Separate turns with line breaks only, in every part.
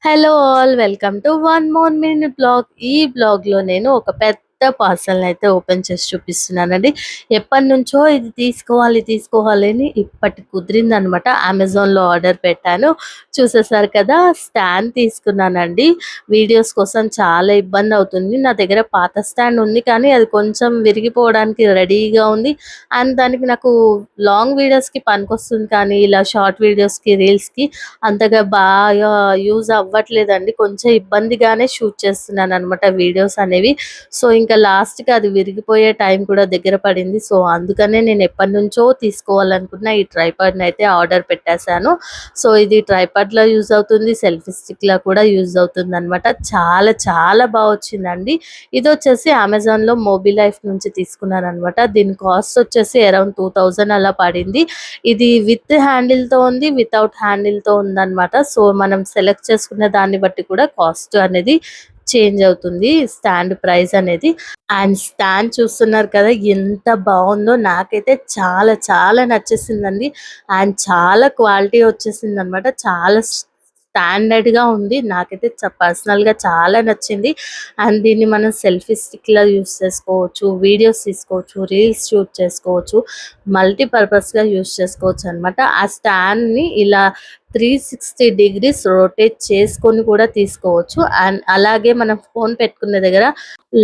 Hello all welcome to one more minute blog. ఈ బ్లాగ్లో నేను ఒక పెద్ద పార్సల్ని అయితే ఓపెన్ చేసి చూపిస్తున్నానండి. ఎప్పటి నుంచో ఇది తీసుకోవాలి అని ఇప్పటికి కుదిరింది అనమాట. అమెజాన్లో ఆర్డర్ పెట్టాను. చూసేసారు కదా, స్టాండ్ తీసుకున్నానండి. వీడియోస్ కోసం చాలా ఇబ్బంది అవుతుంది. నా దగ్గర పాత స్టాండ్ ఉంది, కానీ అది కొంచెం విరిగిపోవడానికి రెడీగా ఉంది. అండ్ దానికి నాకు లాంగ్ వీడియోస్కి పనికొస్తుంది, కానీ ఇలా షార్ట్ వీడియోస్కి రీల్స్కి అంతగా బాగా యూజ్ అవ్వట్లేదండి. కొంచెం ఇబ్బందిగానే షూట్ చేస్తున్నాను అనమాట వీడియోస్ అనేవి. సో ఇంకా లాస్ట్‌కి అది విరిగిపోయే టైం కూడా దగ్గర పడింది. సో అందుకనే నేను ఎప్పటినుంచో తీసుకోవాలనుకున్న ఈ ట్రైపాడ్‌ని అయితే ఆర్డర్ పెట్టేశాను. సో ఇది ట్రైపాడ్‌లా యూజ్ అవుతుంది, సెల్ఫీ స్టిక్‌లా కూడా యూజ్ అవుతుందనమాట. చాలా చాలా బా వచ్చిందండి. ఇదొచ్చేసి అమెజాన్‌లో మొబిలైఫ్ నుంచి తీసుకున్నాననమాట. దీని కాస్ట్ వచ్చేసి అరౌండ్ 2000 అలా పడింది. ఇది విత్ హ్యాండిల్‌తో ఉంది, వితౌట్ హ్యాండిల్‌తో ఉందన్నమాట. సో మనం సెలెక్ట్ చేసుకున్న దాన్ని బట్టి కూడా కాస్ట్ అనేది చేంజ్ అవుతుంది, స్టాండ్ ప్రైస్ అనేది. అండ్ స్టాండ్ చూస్తున్నారు కదా, ఎంత బాగుందో. నాకైతే చాలా చాలా నచ్చేసిందండి. అండ్ చాలా క్వాలిటీ వచ్చేసింది అనమాట. చాలా స్టాండర్డ్గా ఉంది. నాకైతే పర్సనల్గా చాలా నచ్చింది. అండ్ దీన్ని మనం సెల్ఫీ స్టిక్లా యూస్ చేసుకోవచ్చు, వీడియోస్ తీసుకోవచ్చు, రీల్స్ షూట్ చేసుకోవచ్చు, మల్టీపర్పస్గా యూస్ చేసుకోవచ్చు అనమాట. ఆ స్టాండ్ని ఇలా 360 డిగ్రీస్ రొటేట్ చేసుకొని కూడా తీసుకోవచ్చు. అండ్ అలాగే మనం ఫోన్ పెట్టుకునే దగ్గర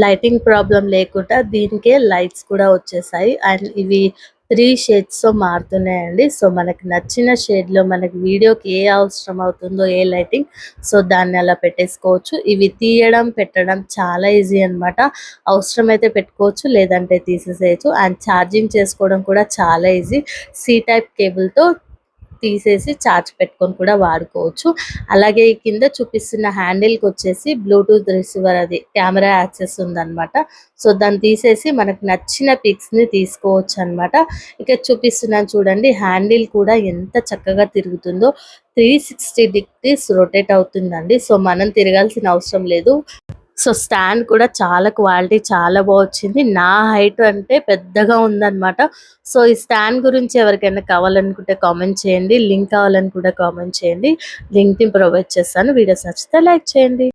లైటింగ్ ప్రాబ్లం లేకుండా దీనికే లైట్స్ కూడా వచ్చేసాయి. అండ్ ఇవి 3 షేడ్స్‌తో మారుతున్నాయండి. సో మనకి నచ్చిన షేడ్‌లో మనకి వీడియోకి ఏ అవసరం అవుతుందో, ఏ లైటింగ్, సో దాన్ని అలా పెట్టేసుకోవచ్చు. ఇవి తీయడం పెట్టడం చాలా ఈజీ అనమాట. అవసరమైతే పెట్టుకోవచ్చు, లేదంటే తీసేసేయచ్చు. అండ్ ఛార్జింగ్ చేసుకోవడం కూడా చాలా ఈజీ. సి టైప్ కేబుల్‌తో తీసేసి చార్జ్ పెట్టుకొని కూడా వాడుకోవచ్చు. అలాగే ఈ కింద చూపిస్తున్న హ్యాండిల్కి వచ్చేసి బ్లూటూత్ రిసీవర్, అది కెమెరా యాక్సెస్ ఉందన్నమాట. సో దాన్ని తీసేసి మనకు నచ్చిన పిక్స్ని తీసుకోవచ్చు అనమాట. ఇక చూపిస్తున్నాను చూడండి, హ్యాండిల్ కూడా ఎంత చక్కగా తిరుగుతుందో. 360 డిగ్రీస్ రొటేట్ అవుతుందండి. సో మనం తిరగాల్సిన అవసరం లేదు. సో స్టాండ్ కూడా చాలా క్వాలిటీ చాలా బాగా వచ్చింది. నా హైట్ అంటే పెద్దగా ఉందన్నమాట. సో ఈ స్టాండ్ గురించి ఎవరికైనా కావాలనుకుంటే కామెంట్ చేయండి. లింక్ కావాలని కూడా కామెంట్ చేయండి. లింక్ని ప్రొవైడ్ చేస్తాను. వీడియోస్ నచ్చితే లైక్ చేయండి.